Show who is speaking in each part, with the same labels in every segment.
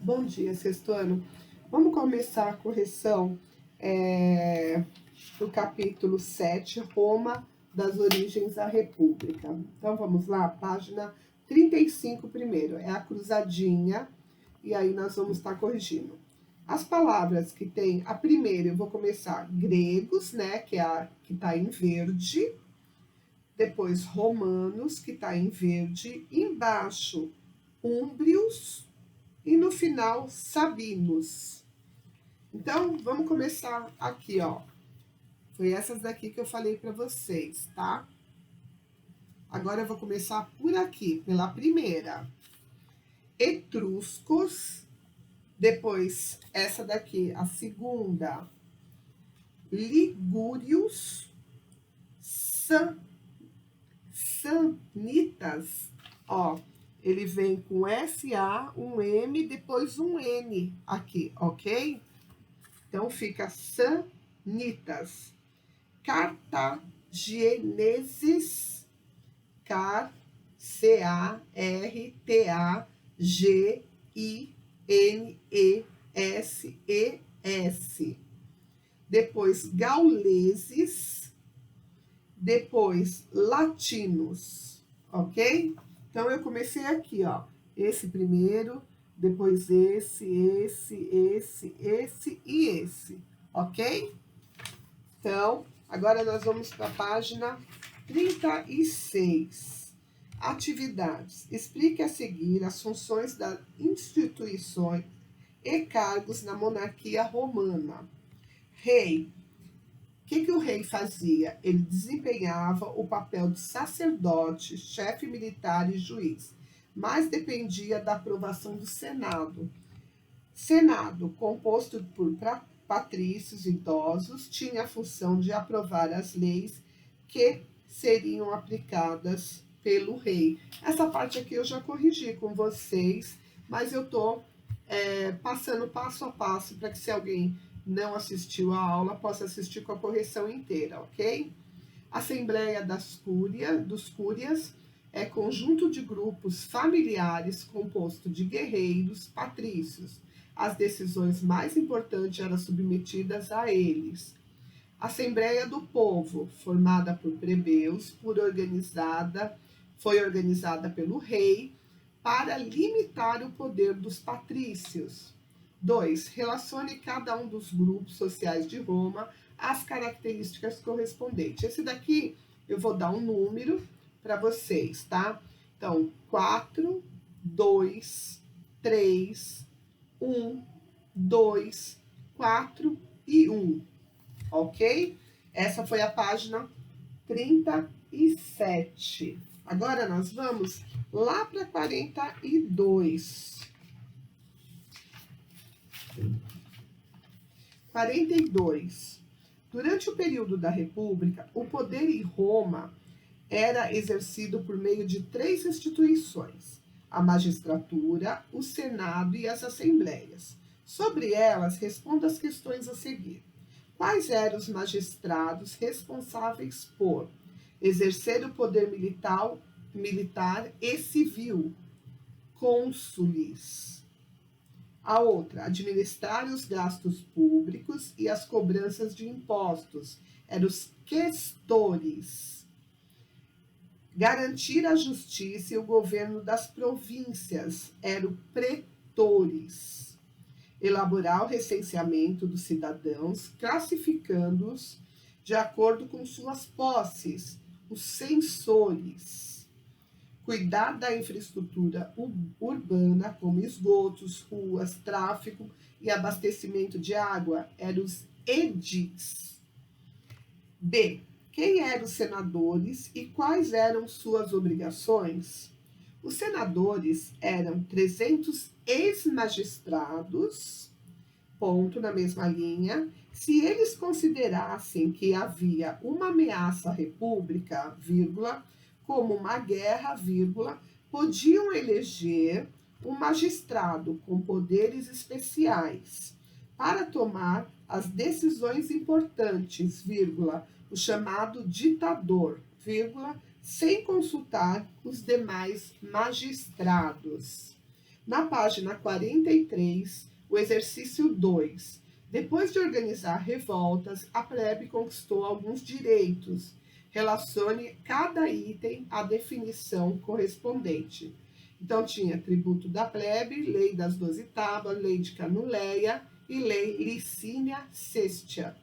Speaker 1: Bom dia, sexto ano. Vamos começar a correção do capítulo 7, Roma, das origens à República. Então, vamos lá, página 35 primeiro. É a cruzadinha, e aí nós vamos estar corrigindo. As palavras que tem, a primeira eu vou começar gregos, né, que é a que está em verde. Depois romanos, que está em verde. Embaixo, úmbrios. E no final, sabinos. Então, vamos começar aqui, ó. Foi essas daqui que eu falei para vocês, tá? Agora eu vou começar por aqui, pela primeira. Etruscos. Depois, essa daqui, a segunda. Ligúrios. Sanitas. Ó, ele vem com SA, um M, depois um N aqui, ok? Então, fica sanitas. Cartagineses, Cartagineses. Depois, gauleses. Depois, latinos, ok? Então, eu comecei aqui, ó. Esse primeiro, depois esse e esse, ok? Então, agora nós vamos para a página 36. Atividades. Explique a seguir as funções das instituições e cargos na monarquia romana. Rei. O que o rei fazia? Ele desempenhava o papel de sacerdote, chefe militar e juiz, mas dependia da aprovação do Senado. Senado, composto por patrícios idosos, tinha a função de aprovar as leis que seriam aplicadas pelo rei. Essa parte aqui eu já corrigi com vocês, mas eu estou passando passo a passo para que, se alguém não assistiu a aula, possa assistir com a correção inteira, ok? Assembleia dos Cúrias é conjunto de grupos familiares composto de guerreiros, patrícios. As decisões mais importantes eram submetidas a eles. Assembleia do Povo, formada por plebeus, foi organizada pelo rei para limitar o poder dos patrícios. 2. Relacione cada um dos grupos sociais de Roma às características correspondentes. Esse daqui eu vou dar um número para vocês, tá? Então, 4, 2, 3, 1, 2, 4 e 1, ok? Essa foi a página 37. Agora nós vamos lá para 42. 42. Durante o período da República, o poder em Roma era exercido por meio de 3 instituições: a magistratura, o Senado e as assembleias. Sobre elas, responda as questões a seguir. Quais eram os magistrados responsáveis por exercer o poder militar e civil? Cônsules. A outra, administrar os gastos públicos e as cobranças de impostos, eram os questores. Garantir a justiça e o governo das províncias, eram pretores. Elaborar o recenseamento dos cidadãos, classificando-os de acordo com suas posses, os censores. Cuidar da infraestrutura urbana, como esgotos, ruas, tráfego e abastecimento de água, eram os edis. B. Quem eram os senadores e quais eram suas obrigações? Os senadores eram 300 ex-magistrados, ponto na mesma linha, se eles considerassem que havia uma ameaça à república, vírgula, como uma guerra, vírgula, podiam eleger um magistrado com poderes especiais para tomar as decisões importantes, vírgula, o chamado ditador, vírgula, sem consultar os demais magistrados. Na página 43, o exercício 2. Depois de organizar revoltas, a plebe conquistou alguns direitos. Relacione cada item à definição correspondente. Então, tinha tributo da plebe, lei das 12 tábuas, lei de Canuleia e lei Licínia Sestia.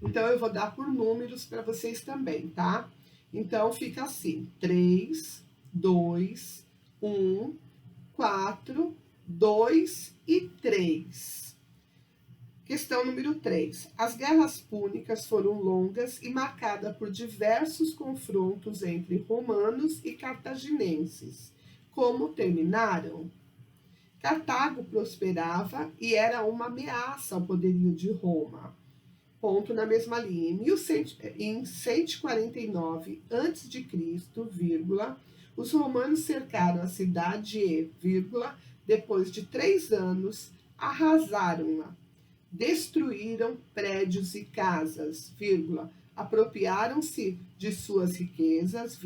Speaker 1: Então, eu vou dar por números para vocês também, tá? Então, fica assim: 3, 2, 1, 4, 2 e 3. Questão número 3. As guerras púnicas foram longas e marcadas por diversos confrontos entre romanos e cartaginenses. Como terminaram? Cartago prosperava e era uma ameaça ao poderio de Roma. Ponto na mesma linha. Em 149 a.C., os romanos cercaram a cidade e, depois de 3 anos, arrasaram-na. Destruíram prédios e casas, apropriaram-se de suas riquezas,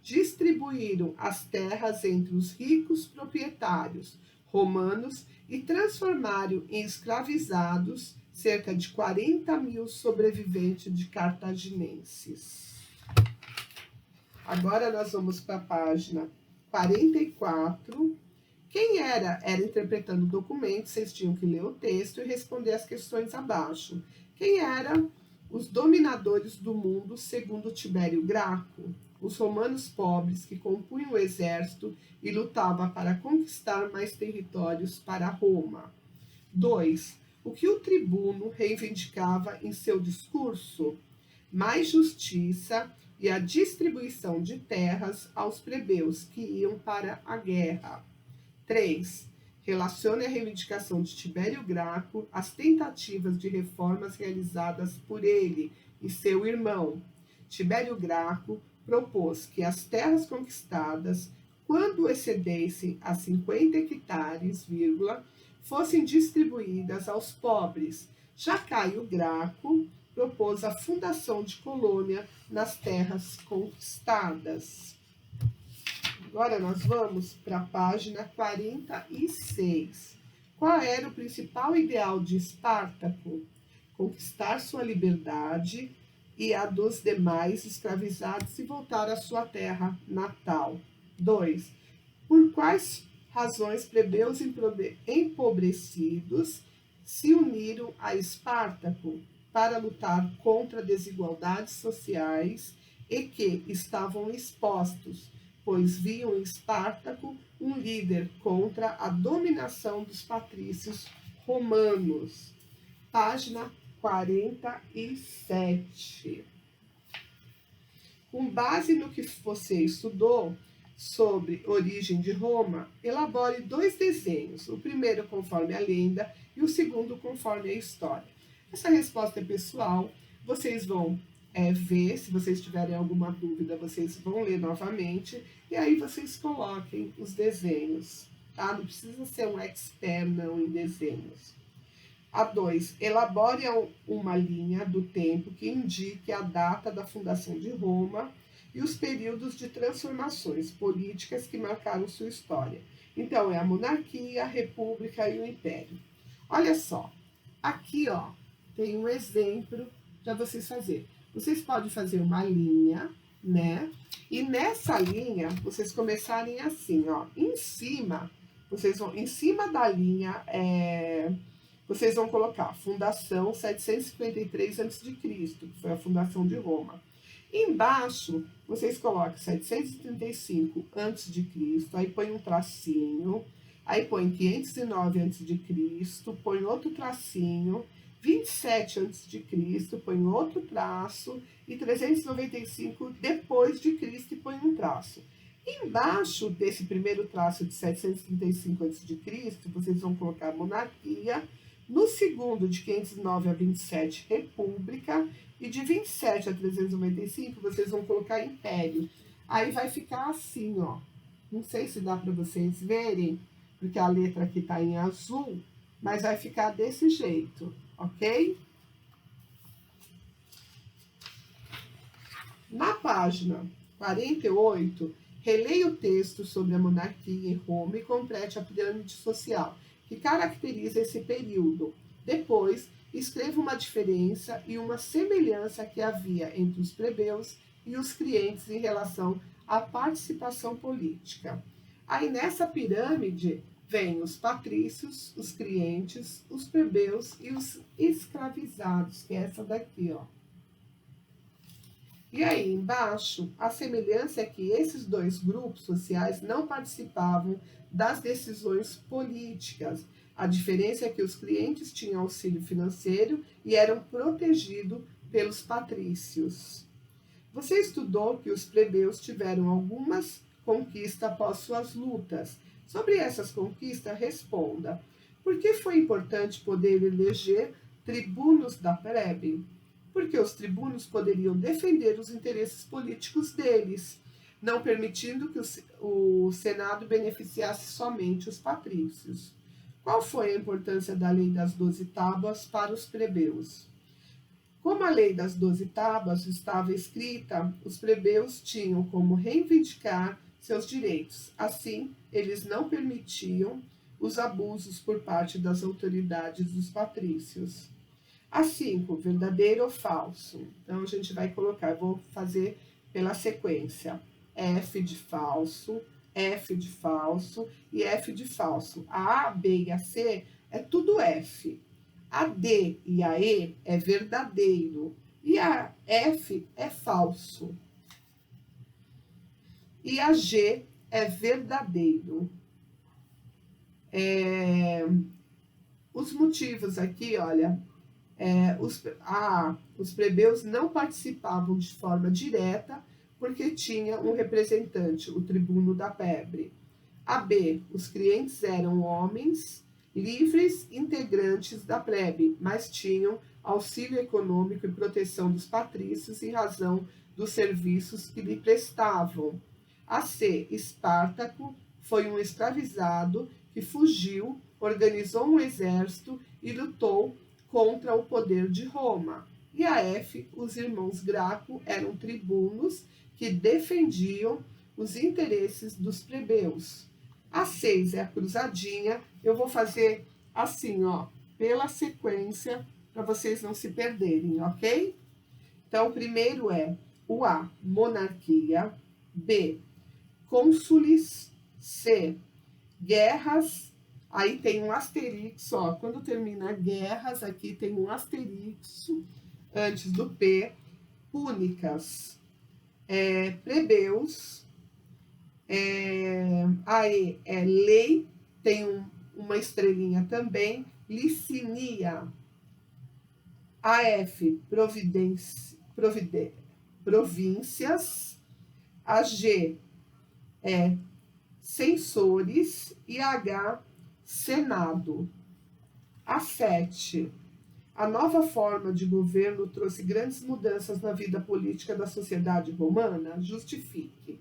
Speaker 1: distribuíram as terras entre os ricos proprietários romanos e transformaram em escravizados cerca de 40.000 sobreviventes de cartaginenses. Agora nós vamos para a página 44. Quem era interpretando o documento, vocês tinham que ler o texto e responder as questões abaixo. Quem eram os dominadores do mundo segundo Tibério Graco? Os romanos pobres que compunham o exército e lutavam para conquistar mais territórios para Roma. 2. O que o tribuno reivindicava em seu discurso? Mais justiça e a distribuição de terras aos plebeus que iam para a guerra. 3. Relacione a reivindicação de Tibério Graco às tentativas de reformas realizadas por ele e seu irmão. Tibério Graco propôs que as terras conquistadas, quando excedessem a 50 hectares, fossem distribuídas aos pobres. Já Caio Graco propôs a fundação de colônia nas terras conquistadas. Agora nós vamos para a página 46. Qual era o principal ideal de Espartaco? Conquistar sua liberdade e a dos demais escravizados e voltar à sua terra natal. 2. Por quais razões plebeus empobrecidos se uniram a Espartaco? Para lutar contra desigualdades sociais e que estavam expostos, pois viam em Espartaco um líder contra a dominação dos patrícios romanos. Página 47. Com base no que você estudou sobre origem de Roma, elabore 2 desenhos, o primeiro conforme a lenda e o segundo conforme a história. Essa resposta é pessoal, vocês vão ver, se vocês tiverem alguma dúvida, vocês vão ler novamente, e aí vocês coloquem os desenhos, tá? Não precisa ser um expert, não, em desenhos. A 2, elabore uma linha do tempo que indique a data da fundação de Roma e os períodos de transformações políticas que marcaram sua história. Então, é a monarquia, a república e o império. Olha só, aqui, ó, tem um exemplo para vocês fazerem. Vocês podem fazer uma linha, né? E nessa linha, vocês começarem assim, ó. Em cima da linha, vocês vão colocar fundação 753 a.C., que foi a fundação de Roma. Embaixo, vocês colocam 735 a.C., aí põe um tracinho, aí põe 509 a.C., põe outro tracinho, 27 a.C., põe outro traço, e 395 depois de Cristo, e põe um traço. Embaixo desse primeiro traço de 735 a.C., vocês vão colocar monarquia, no segundo, de 509 a 27, república, e de 27 a 395, vocês vão colocar império. Aí vai ficar assim, ó. Não sei se dá para vocês verem, porque a letra aqui tá em azul, mas vai ficar desse jeito, ok? Na página 48, Releia o texto sobre a monarquia em Roma e complete a pirâmide social que caracteriza esse período. Depois, escreva uma diferença e uma semelhança que havia entre os plebeus e os clientes em relação à participação política. Aí nessa pirâmide vem os patrícios, os clientes, os plebeus e os escravizados, que é essa daqui, ó. E aí embaixo, a semelhança é que esses dois grupos sociais não participavam das decisões políticas. A diferença é que os clientes tinham auxílio financeiro e eram protegidos pelos patrícios. Você estudou que os plebeus tiveram algumas conquistas após suas lutas. Sobre essas conquistas, responda: por que foi importante poder eleger tribunos da plebe? Porque os tribunos poderiam defender os interesses políticos deles, não permitindo que o Senado beneficiasse somente os patrícios. Qual foi a importância da lei das 12 tábuas para os plebeus? Como a lei das 12 tábuas estava escrita, os plebeus tinham como reivindicar seus direitos. Assim, eles não permitiam os abusos por parte das autoridades dos patrícios. A 5, verdadeiro ou falso? Então, a gente vai colocar, vou fazer pela sequência. F de falso, F de falso e F de falso. A B e a C é tudo F. A D e a E é verdadeiro. E a F é falso. E a G é verdadeiro. Os motivos aqui, olha, os plebeus não participavam de forma direta porque tinha um representante, o tribuno da plebe. A B, os clientes eram homens livres integrantes da plebe, mas tinham auxílio econômico e proteção dos patrícios em razão dos serviços que lhe prestavam. A C, Espartaco foi um escravizado que fugiu, organizou um exército e lutou contra o poder de Roma. E a F, os irmãos Graco eram tribunos que defendiam os interesses dos plebeus. A 6 é a cruzadinha. Eu vou fazer assim, ó, pela sequência, para vocês não se perderem, ok? Então, primeiro é o A, monarquia. B, cônsules. C, guerras. Aí tem um asterisco, ó. Quando termina guerras, aqui tem um asterisco antes do P. Púnicas. Plebeus. A E é lei, tem uma estrelinha também. Licinia. A F, províncias. A G é censores. E a H, Senado. A 7. A nova forma de governo trouxe grandes mudanças na vida política da sociedade romana? Justifique.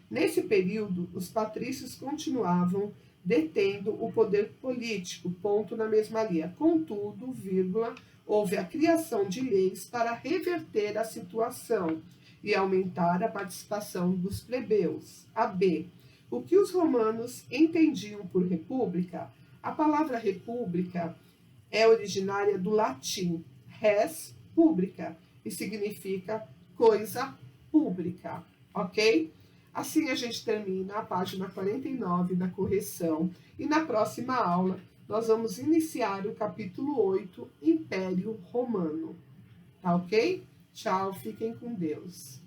Speaker 1: Nesse período, os patrícios continuavam detendo o poder político, ponto na mesma linha. Contudo, vírgula, houve a criação de leis para reverter a situação e aumentar a participação dos plebeus. A B. O que os romanos entendiam por república? A palavra república é originária do latim res publica e significa coisa pública, ok? Assim a gente termina a página 49 da correção e na próxima aula nós vamos iniciar o capítulo 8, Império Romano, tá ok? Tchau, fiquem com Deus.